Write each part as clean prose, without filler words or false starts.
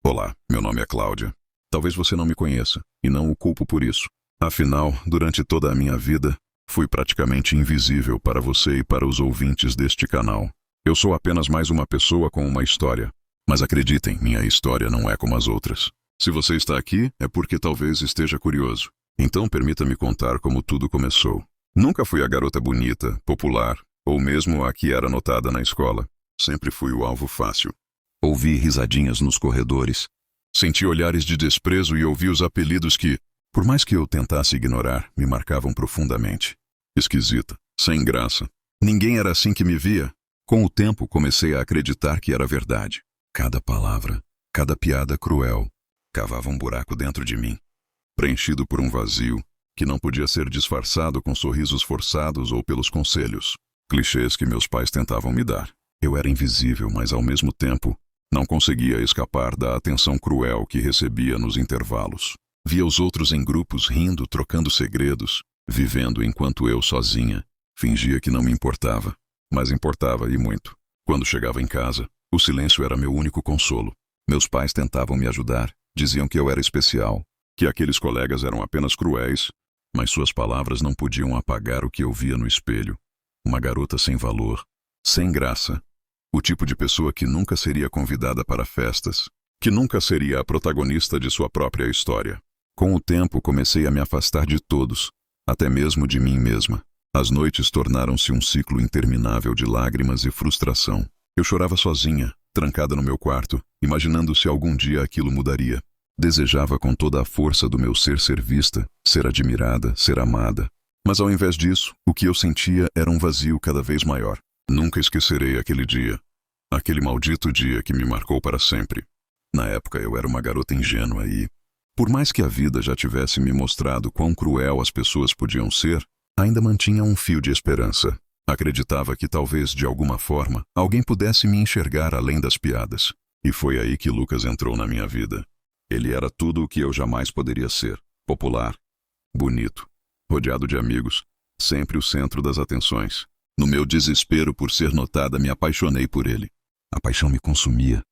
Olá, meu nome é Cláudia. Talvez você não me conheça, e não o culpo por isso. Afinal, durante toda a minha vida, fui praticamente invisível para você e para os ouvintes deste canal. Eu sou apenas mais uma pessoa com uma história. Mas acreditem, minha história não é como as outras. Se você está aqui, é porque talvez esteja curioso. Então permita-me contar como tudo começou. Nunca fui a garota bonita, popular, ou mesmo a que era notada na escola. Sempre fui o alvo fácil. Ouvi risadinhas nos corredores. Senti olhares de desprezo e ouvi os apelidos que, por mais que eu tentasse ignorar, me marcavam profundamente. Esquisita, sem graça. Ninguém era assim que me via. Com o tempo, comecei a acreditar que era verdade. Cada palavra, cada piada cruel, cavava um buraco dentro de mim, preenchido por um vazio que não podia ser disfarçado com sorrisos forçados ou pelos conselhos, clichês que meus pais tentavam me dar. Eu era invisível, mas ao mesmo tempo, não conseguia escapar da atenção cruel que recebia nos intervalos. Via os outros em grupos rindo, trocando segredos, vivendo enquanto eu sozinha fingia que não me importava, mas importava e muito. Quando chegava em casa, o silêncio era meu único consolo. Meus pais tentavam me ajudar, diziam que eu era especial, que aqueles colegas eram apenas cruéis, mas suas palavras não podiam apagar o que eu via no espelho. Uma garota sem valor, sem graça, o tipo de pessoa que nunca seria convidada para festas, que nunca seria a protagonista de sua própria história. Com o tempo, comecei a me afastar de todos, até mesmo de mim mesma. As noites tornaram-se um ciclo interminável de lágrimas e frustração. Eu chorava sozinha, trancada no meu quarto, imaginando se algum dia aquilo mudaria. Desejava com toda a força do meu ser vista, ser admirada, ser amada. Mas ao invés disso, o que eu sentia era um vazio cada vez maior. Nunca esquecerei aquele dia. Aquele maldito dia que me marcou para sempre. Na época eu era uma garota ingênua e, por mais que a vida já tivesse me mostrado quão cruel as pessoas podiam ser, ainda mantinha um fio de esperança. Acreditava que talvez, de alguma forma, alguém pudesse me enxergar além das piadas. E foi aí que Lucas entrou na minha vida. Ele era tudo o que eu jamais poderia ser. Popular, bonito, rodeado de amigos, sempre o centro das atenções. No meu desespero por ser notada, me apaixonei por ele. A paixão me consumia.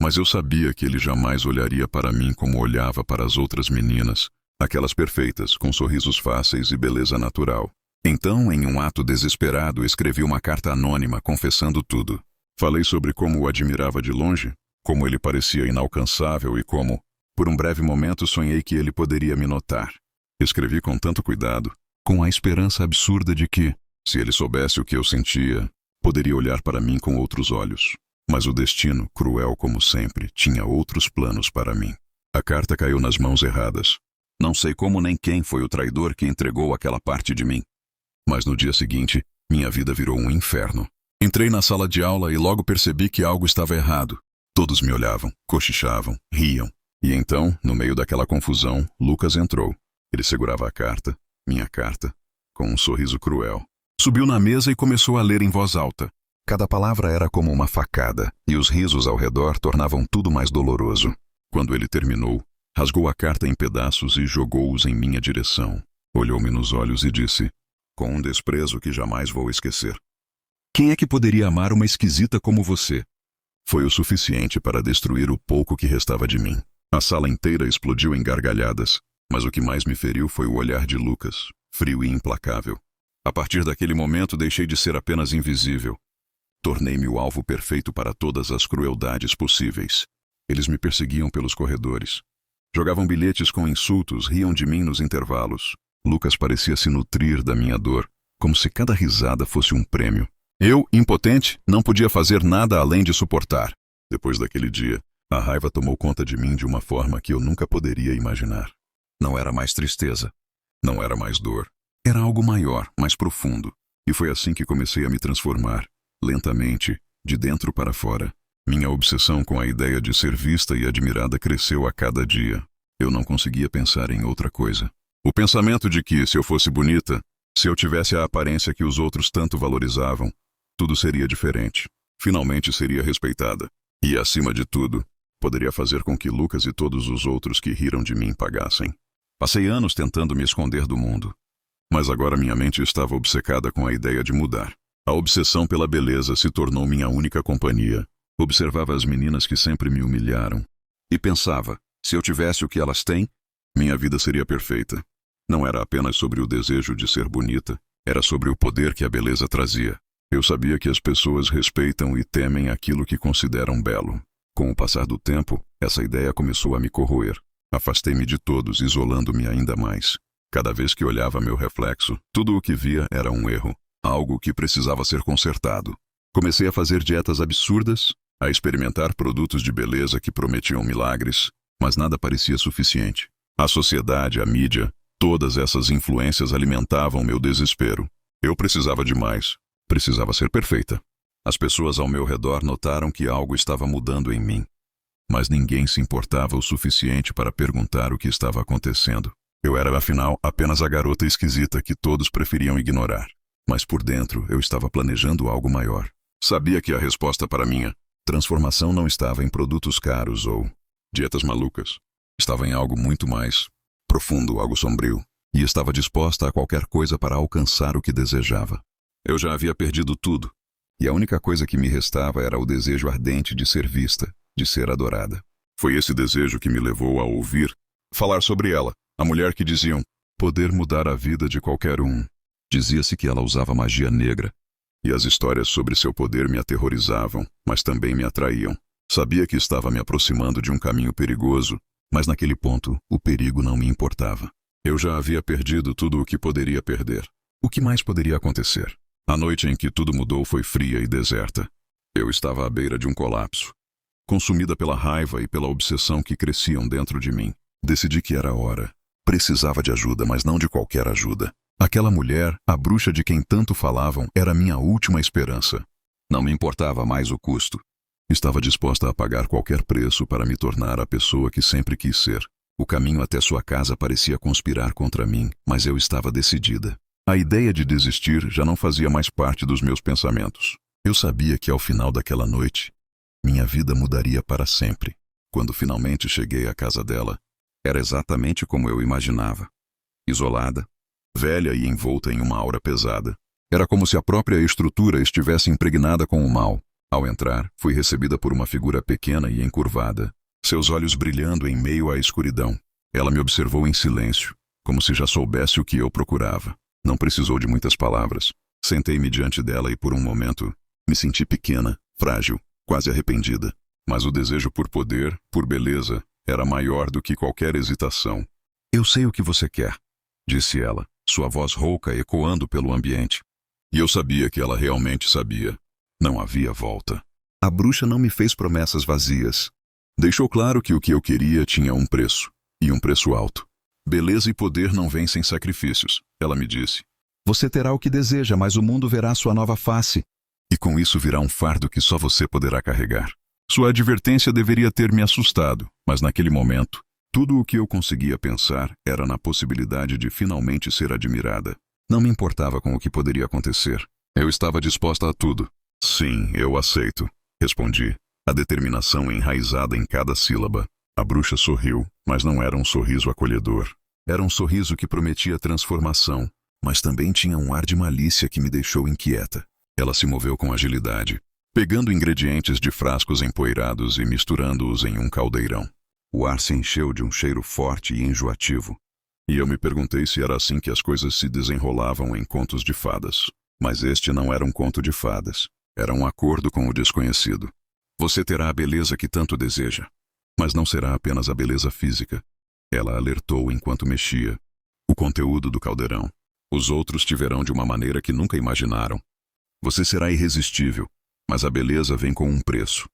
Mas eu sabia que ele jamais olharia para mim como olhava para as outras meninas, aquelas perfeitas, com sorrisos fáceis e beleza natural. Então, em um ato desesperado, escrevi uma carta anônima confessando tudo. Falei sobre como o admirava de longe, como ele parecia inalcançável e como, por um breve momento, sonhei que ele poderia me notar. Escrevi com tanto cuidado, com a esperança absurda de que, se ele soubesse o que eu sentia, poderia olhar para mim com outros olhos. Mas o destino, cruel como sempre, tinha outros planos para mim. A carta caiu nas mãos erradas. Não sei como nem quem foi o traidor que entregou aquela parte de mim. Mas no dia seguinte, minha vida virou um inferno. Entrei na sala de aula e logo percebi que algo estava errado. Todos me olhavam, cochichavam, riam. E então, no meio daquela confusão, Lucas entrou. Ele segurava a carta, minha carta, com um sorriso cruel. Subiu na mesa e começou a ler em voz alta. Cada palavra era como uma facada, e os risos ao redor tornavam tudo mais doloroso. Quando ele terminou, rasgou a carta em pedaços e jogou-os em minha direção. Olhou-me nos olhos e disse, com um desprezo que jamais vou esquecer: quem é que poderia amar uma esquisita como você? Foi o suficiente para destruir o pouco que restava de mim. A sala inteira explodiu em gargalhadas, mas o que mais me feriu foi o olhar de Lucas, frio e implacável. A partir daquele momento deixei de ser apenas invisível. Tornei-me o alvo perfeito para todas as crueldades possíveis. Eles me perseguiam pelos corredores. Jogavam bilhetes com insultos, riam de mim nos intervalos. Lucas parecia se nutrir da minha dor, como se cada risada fosse um prêmio. Eu, impotente, não podia fazer nada além de suportar. Depois daquele dia, a raiva tomou conta de mim de uma forma que eu nunca poderia imaginar. Não era mais tristeza. Não era mais dor. Era algo maior, mais profundo. E foi assim que comecei a me transformar, lentamente, de dentro para fora. Minha obsessão com a ideia de ser vista e admirada cresceu a cada dia. Eu não conseguia pensar em outra coisa. O pensamento de que, se eu fosse bonita, se eu tivesse a aparência que os outros tanto valorizavam, tudo seria diferente. Finalmente seria respeitada. E, acima de tudo, poderia fazer com que Lucas e todos os outros que riram de mim pagassem. Passei anos tentando me esconder do mundo. Mas agora minha mente estava obcecada com a ideia de mudar. A obsessão pela beleza se tornou minha única companhia. Observava as meninas que sempre me humilharam, E pensava, se eu tivesse o que elas têm, minha vida seria perfeita. Não era apenas sobre o desejo de ser bonita, era sobre o poder que a beleza trazia. Eu sabia que as pessoas respeitam e temem aquilo que consideram belo. Com o passar do tempo, essa ideia começou a me corroer. Afastei-me de todos, isolando-me ainda mais. Cada vez que olhava meu reflexo, tudo o que via era um erro, algo que precisava ser consertado. Comecei a fazer dietas absurdas, a experimentar produtos de beleza que prometiam milagres, mas nada parecia suficiente. A sociedade, a mídia, todas essas influências alimentavam meu desespero. Eu precisava de mais. Precisava ser perfeita. As pessoas ao meu redor notaram que algo estava mudando em mim. Mas ninguém se importava o suficiente para perguntar o que estava acontecendo. Eu era, afinal, apenas a garota esquisita que todos preferiam ignorar. Mas por dentro eu estava planejando algo maior. Sabia que a resposta para minha transformação não estava em produtos caros ou dietas malucas. Estava em algo muito mais profundo, algo sombrio. E estava disposta a qualquer coisa para alcançar o que desejava. Eu já havia perdido tudo. E a única coisa que me restava era o desejo ardente de ser vista, de ser adorada. Foi esse desejo que me levou a ouvir falar sobre ela, a mulher que diziam poder mudar a vida de qualquer um. Dizia-se que ela usava magia negra, e as histórias sobre seu poder me aterrorizavam, mas também me atraíam. Sabia que estava me aproximando de um caminho perigoso, mas naquele ponto o perigo não me importava. Eu já havia perdido tudo o que poderia perder. O que mais poderia acontecer? A noite em que tudo mudou foi fria e deserta. Eu estava à beira de um colapso. Consumida pela raiva e pela obsessão que cresciam dentro de mim, decidi que era a hora. Precisava de ajuda, mas não de qualquer ajuda. Aquela mulher, a bruxa de quem tanto falavam, era minha última esperança. Não me importava mais o custo. Estava disposta a pagar qualquer preço para me tornar a pessoa que sempre quis ser. O caminho até sua casa parecia conspirar contra mim, mas eu estava decidida. A ideia de desistir já não fazia mais parte dos meus pensamentos. Eu sabia que ao final daquela noite, minha vida mudaria para sempre. Quando finalmente cheguei à casa dela, era exatamente como eu imaginava. Isolada, velha e envolta em uma aura pesada. Era como se a própria estrutura estivesse impregnada com o mal. Ao entrar, fui recebida por uma figura pequena e encurvada, seus olhos brilhando em meio à escuridão. Ela me observou em silêncio, como se já soubesse o que eu procurava. Não precisou de muitas palavras. Sentei-me diante dela e por um momento me senti pequena, frágil, quase arrependida. Mas o desejo por poder, por beleza, era maior do que qualquer hesitação. Eu sei o que você quer, disse ela, sua voz rouca ecoando pelo ambiente. E eu sabia que ela realmente sabia. Não havia volta. A bruxa não me fez promessas vazias. Deixou claro que o que eu queria tinha um preço, e um preço alto. Beleza e poder não vêm sem sacrifícios, ela me disse. Você terá o que deseja, mas o mundo verá sua nova face. E com isso virá um fardo que só você poderá carregar. Sua advertência deveria ter me assustado, mas naquele momento, tudo o que eu conseguia pensar era na possibilidade de finalmente ser admirada. Não me importava com o que poderia acontecer. Eu estava disposta a tudo. Sim, eu aceito, respondi, a determinação enraizada em cada sílaba. A bruxa sorriu, mas não era um sorriso acolhedor. Era um sorriso que prometia transformação, mas também tinha um ar de malícia que me deixou inquieta. Ela se moveu com agilidade, pegando ingredientes de frascos empoeirados e misturando-os em um caldeirão. O ar se encheu de um cheiro forte e enjoativo. E eu me perguntei se era assim que as coisas se desenrolavam em contos de fadas. Mas este não era um conto de fadas. Era um acordo com o desconhecido. Você terá a beleza que tanto deseja, mas não será apenas a beleza física. Ela alertou enquanto mexia. O conteúdo do caldeirão. Os outros te verão de uma maneira que nunca imaginaram. Você será irresistível, mas a beleza vem com um preço.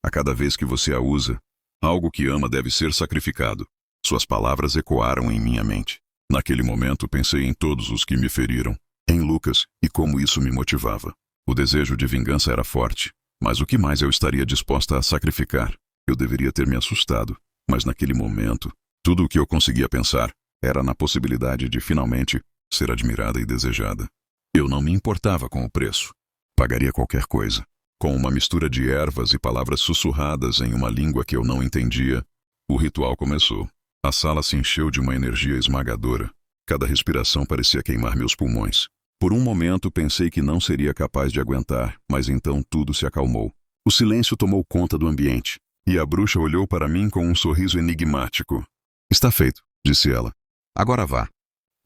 A cada vez que você a usa, algo que ama deve ser sacrificado. Suas palavras ecoaram em minha mente. Naquele momento pensei em todos os que me feriram, em Lucas, e como isso me motivava. O desejo de vingança era forte, mas o que mais eu estaria disposta a sacrificar? Eu deveria ter me assustado, mas naquele momento, tudo o que eu conseguia pensar era na possibilidade de finalmente ser admirada e desejada. Eu não me importava com o preço. Pagaria qualquer coisa. Com uma mistura de ervas e palavras sussurradas em uma língua que eu não entendia, o ritual começou. A sala se encheu de uma energia esmagadora. Cada respiração parecia queimar meus pulmões. Por um momento pensei que não seria capaz de aguentar, mas então tudo se acalmou. O silêncio tomou conta do ambiente. E a bruxa olhou para mim com um sorriso enigmático. Está feito, disse ela. Agora vá.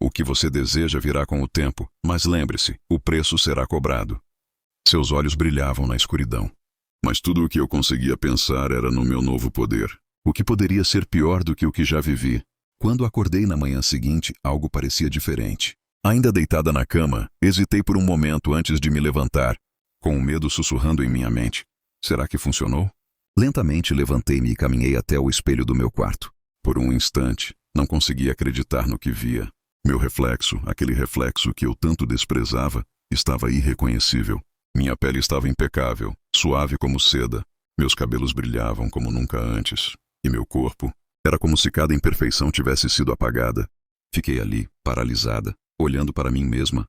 O que você deseja virá com o tempo, mas lembre-se, o preço será cobrado. Seus olhos brilhavam na escuridão. Mas tudo o que eu conseguia pensar era no meu novo poder. O que poderia ser pior do que o que já vivi? Quando acordei na manhã seguinte, algo parecia diferente. Ainda deitada na cama, hesitei por um momento antes de me levantar, com o medo sussurrando em minha mente. Será que funcionou? Lentamente levantei-me e caminhei até o espelho do meu quarto. Por um instante, não conseguia acreditar no que via. Meu reflexo, aquele reflexo que eu tanto desprezava, estava irreconhecível. Minha pele estava impecável, suave como seda. Meus cabelos brilhavam como nunca antes. E meu corpo era como se cada imperfeição tivesse sido apagada. Fiquei ali, paralisada, olhando para mim mesma,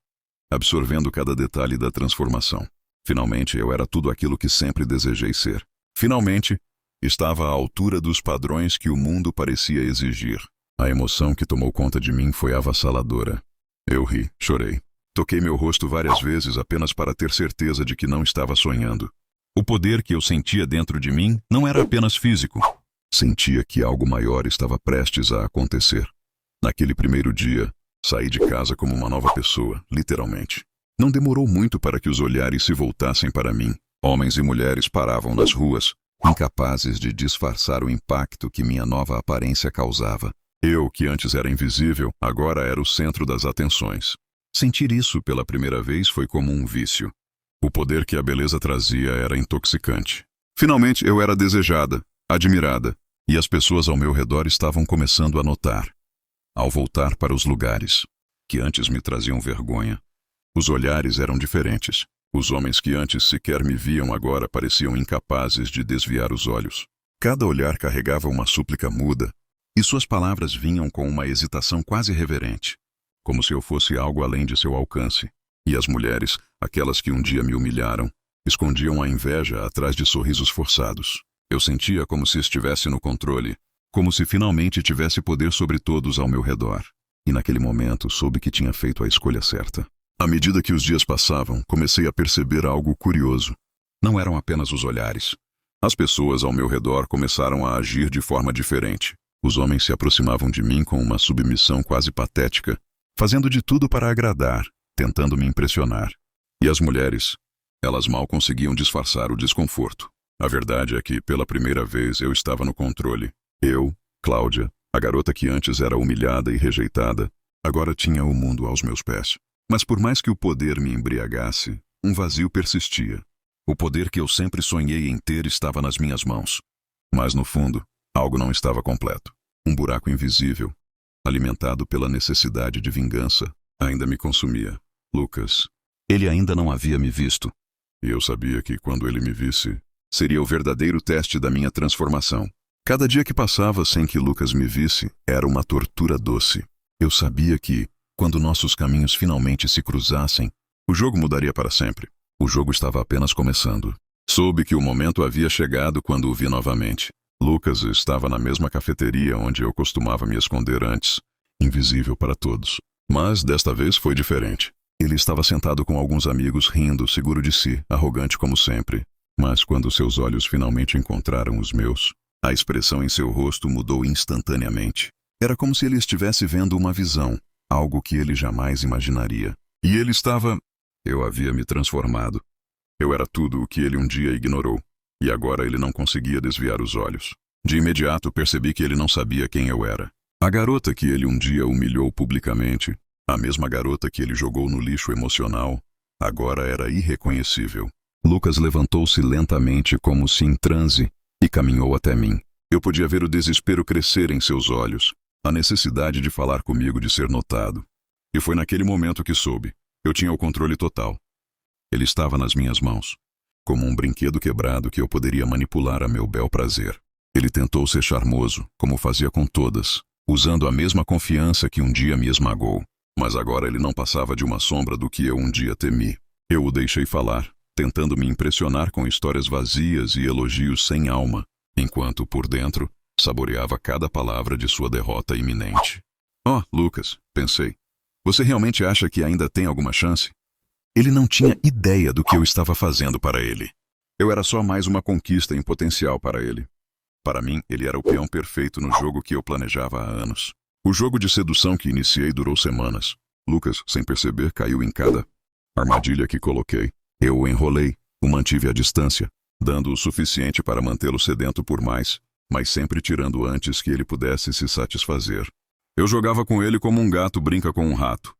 absorvendo cada detalhe da transformação. Finalmente, eu era tudo aquilo que sempre desejei ser. Finalmente, estava à altura dos padrões que o mundo parecia exigir. A emoção que tomou conta de mim foi avassaladora. Eu ri, chorei. Toquei meu rosto várias vezes apenas para ter certeza de que não estava sonhando. O poder que eu sentia dentro de mim não era apenas físico. Sentia que algo maior estava prestes a acontecer. Naquele primeiro dia, saí de casa como uma nova pessoa, literalmente. Não demorou muito para que os olhares se voltassem para mim. Homens e mulheres paravam nas ruas, incapazes de disfarçar o impacto que minha nova aparência causava. Eu, que antes era invisível, agora era o centro das atenções. Sentir isso pela primeira vez foi como um vício. O poder que a beleza trazia era intoxicante. Finalmente eu era desejada, admirada, e as pessoas ao meu redor estavam começando a notar. Ao voltar para os lugares que antes me traziam vergonha, os olhares eram diferentes. Os homens que antes sequer me viam agora pareciam incapazes de desviar os olhos. Cada olhar carregava uma súplica muda, e suas palavras vinham com uma hesitação quase reverente, como se eu fosse algo além de seu alcance. E as mulheres, aquelas que um dia me humilharam, escondiam a inveja atrás de sorrisos forçados. Eu sentia como se estivesse no controle, como se finalmente tivesse poder sobre todos ao meu redor. E naquele momento soube que tinha feito a escolha certa. À medida que os dias passavam, comecei a perceber algo curioso. Não eram apenas os olhares. As pessoas ao meu redor começaram a agir de forma diferente. Os homens se aproximavam de mim com uma submissão quase patética, fazendo de tudo para agradar, tentando me impressionar. E as mulheres, elas mal conseguiam disfarçar o desconforto. A verdade é que, pela primeira vez, eu estava no controle. Eu, Cláudia, a garota que antes era humilhada e rejeitada, agora tinha o mundo aos meus pés. Mas por mais que o poder me embriagasse, um vazio persistia. O poder que eu sempre sonhei em ter estava nas minhas mãos. Mas no fundo, algo não estava completo. Um buraco invisível, alimentado pela necessidade de vingança, ainda me consumia. Lucas. Ele ainda não havia me visto. E eu sabia que, quando ele me visse, seria o verdadeiro teste da minha transformação. Cada dia que passava sem que Lucas me visse era uma tortura doce. Eu sabia que, quando nossos caminhos finalmente se cruzassem, o jogo mudaria para sempre. O jogo estava apenas começando. Soube que o momento havia chegado quando o vi novamente. Lucas estava na mesma cafeteria onde eu costumava me esconder antes, invisível para todos. Mas desta vez foi diferente. Ele estava sentado com alguns amigos rindo, seguro de si, arrogante como sempre. Mas quando seus olhos finalmente encontraram os meus, a expressão em seu rosto mudou instantaneamente. Era como se ele estivesse vendo uma visão, algo que ele jamais imaginaria. E ele estava... Eu havia me transformado. Eu era tudo o que ele um dia ignorou. E agora ele não conseguia desviar os olhos. De imediato percebi que ele não sabia quem eu era. A garota que ele um dia humilhou publicamente, a mesma garota que ele jogou no lixo emocional, agora era irreconhecível. Lucas levantou-se lentamente como se em transe e caminhou até mim. Eu podia ver o desespero crescer em seus olhos, a necessidade de falar comigo, de ser notado. E foi naquele momento que soube. Eu tinha o controle total. Ele estava nas minhas mãos, como um brinquedo quebrado que eu poderia manipular a meu bel prazer. Ele tentou ser charmoso, como fazia com todas, usando a mesma confiança que um dia me esmagou. Mas agora ele não passava de uma sombra do que eu um dia temi. Eu o deixei falar, tentando me impressionar com histórias vazias e elogios sem alma, enquanto, por dentro, saboreava cada palavra de sua derrota iminente. Oh, Lucas, pensei. Você realmente acha que ainda tem alguma chance? Ele não tinha ideia do que eu estava fazendo para ele. Eu era só mais uma conquista em potencial para ele. Para mim, ele era o peão perfeito no jogo que eu planejava há anos. O jogo de sedução que iniciei durou semanas. Lucas, sem perceber, caiu em cada armadilha que coloquei. Eu o enrolei, o mantive à distância, dando o suficiente para mantê-lo sedento por mais, mas sempre tirando antes que ele pudesse se satisfazer. Eu jogava com ele como um gato brinca com um rato,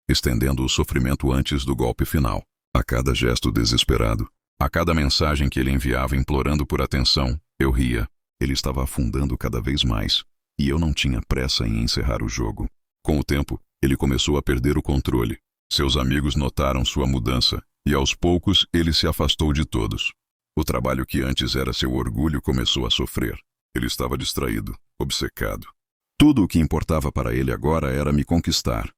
estendendo o sofrimento antes do golpe final. A cada gesto desesperado, a cada mensagem que ele enviava implorando por atenção, eu ria. Ele estava afundando cada vez mais, e eu não tinha pressa em encerrar o jogo. Com o tempo, ele começou a perder o controle. Seus amigos notaram sua mudança, e aos poucos ele se afastou de todos. O trabalho que antes era seu orgulho começou a sofrer. Ele estava distraído, obcecado. Tudo o que importava para ele agora era me conquistar,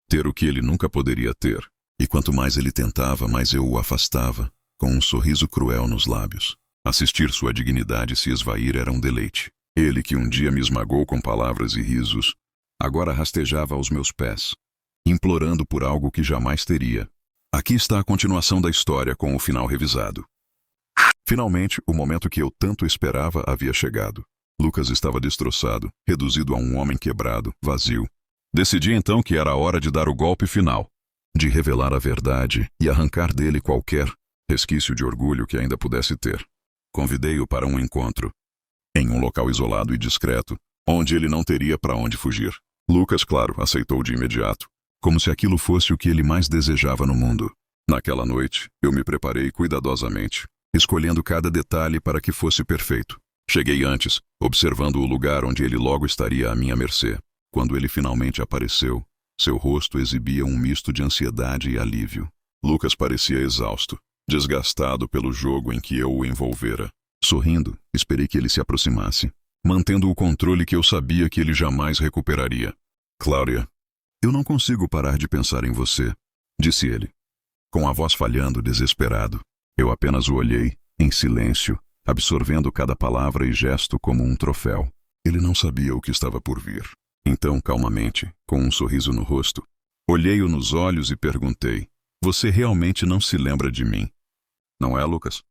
ter o que ele nunca poderia ter. E quanto mais ele tentava, mais eu o afastava, com um sorriso cruel nos lábios. Assistir sua dignidade se esvair era um deleite. Ele, que um dia me esmagou com palavras e risos, agora rastejava aos meus pés, implorando por algo que jamais teria. Aqui está a continuação da história com o final revisado. Finalmente, o momento que eu tanto esperava havia chegado. Lucas estava destroçado, reduzido a um homem quebrado, vazio. Decidi então que era a hora de dar o golpe final, de revelar a verdade e arrancar dele qualquer resquício de orgulho que ainda pudesse ter. Convidei-o para um encontro, em um local isolado e discreto, onde ele não teria para onde fugir. Lucas, claro, aceitou de imediato, como se aquilo fosse o que ele mais desejava no mundo. Naquela noite, eu me preparei cuidadosamente, escolhendo cada detalhe para que fosse perfeito. Cheguei antes, observando o lugar onde ele logo estaria à minha mercê. Quando ele finalmente apareceu, seu rosto exibia um misto de ansiedade e alívio. Lucas parecia exausto, desgastado pelo jogo em que eu o envolvera. Sorrindo, esperei que ele se aproximasse, mantendo o controle que eu sabia que ele jamais recuperaria. Cláudia, eu não consigo parar de pensar em você, disse ele, com a voz falhando, desesperado. Eu apenas o olhei, em silêncio, absorvendo cada palavra e gesto como um troféu. Ele não sabia o que estava por vir. Então, calmamente, com um sorriso no rosto, olhei-o nos olhos e perguntei: você realmente não se lembra de mim? Não é, Lucas?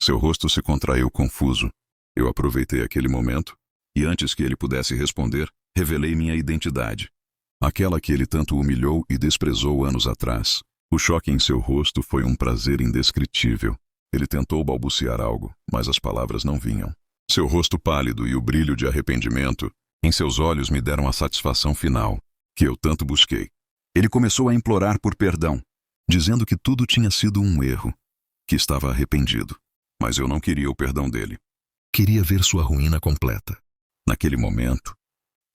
Seu rosto se contraiu confuso. Eu aproveitei aquele momento, e antes que ele pudesse responder, revelei minha identidade. Aquela que ele tanto humilhou e desprezou anos atrás. O choque em seu rosto foi um prazer indescritível. Ele tentou balbuciar algo, mas as palavras não vinham. Seu rosto pálido e o brilho de arrependimento em seus olhos me deram a satisfação final, que eu tanto busquei. Ele começou a implorar por perdão, dizendo que tudo tinha sido um erro, que estava arrependido. Mas eu não queria o perdão dele. Queria ver sua ruína completa. Naquele momento,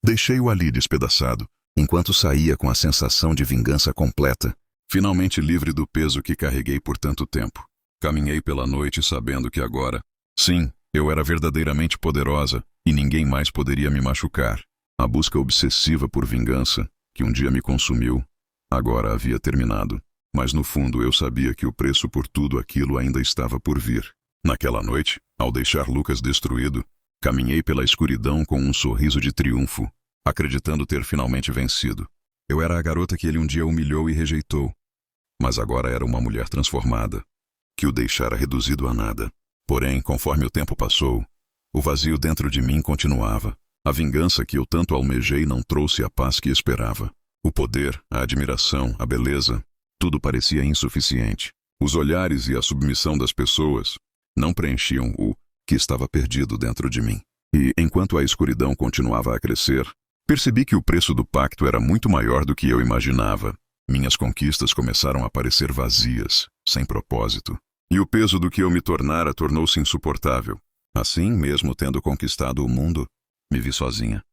deixei-o ali despedaçado, enquanto saía com a sensação de vingança completa, finalmente livre do peso que carreguei por tanto tempo. Caminhei pela noite sabendo que agora, sim, eu era verdadeiramente poderosa e ninguém mais poderia me machucar. A busca obsessiva por vingança, que um dia me consumiu, agora havia terminado. Mas no fundo eu sabia que o preço por tudo aquilo ainda estava por vir. Naquela noite, ao deixar Lucas destruído, caminhei pela escuridão com um sorriso de triunfo, acreditando ter finalmente vencido. Eu era a garota que ele um dia humilhou e rejeitou, mas agora era uma mulher transformada, que o deixara reduzido a nada. Porém, conforme o tempo passou, o vazio dentro de mim continuava. A vingança que eu tanto almejei não trouxe a paz que esperava. O poder, a admiração, a beleza, tudo parecia insuficiente. Os olhares e a submissão das pessoas não preenchiam o que estava perdido dentro de mim. E, enquanto a escuridão continuava a crescer, percebi que o preço do pacto era muito maior do que eu imaginava. Minhas conquistas começaram a parecer vazias, sem propósito. E o peso do que eu me tornara tornou-se insuportável. Assim, mesmo tendo conquistado o mundo, me vi sozinha,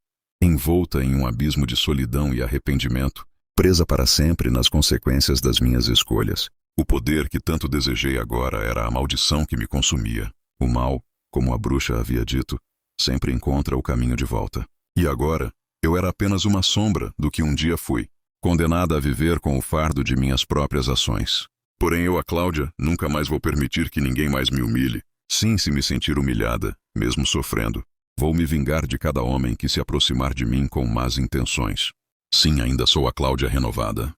envolta em um abismo de solidão e arrependimento, presa para sempre nas consequências das minhas escolhas. O poder que tanto desejei agora era a maldição que me consumia. O mal, como a bruxa havia dito, sempre encontra o caminho de volta. E agora, eu era apenas uma sombra do que um dia fui, condenada a viver com o fardo de minhas próprias ações. Porém eu, a Cláudia, nunca mais vou permitir que ninguém mais me humilhe. Sim, se me sentir humilhada, mesmo sofrendo, vou me vingar de cada homem que se aproximar de mim com más intenções. Sim, ainda sou a Cláudia renovada,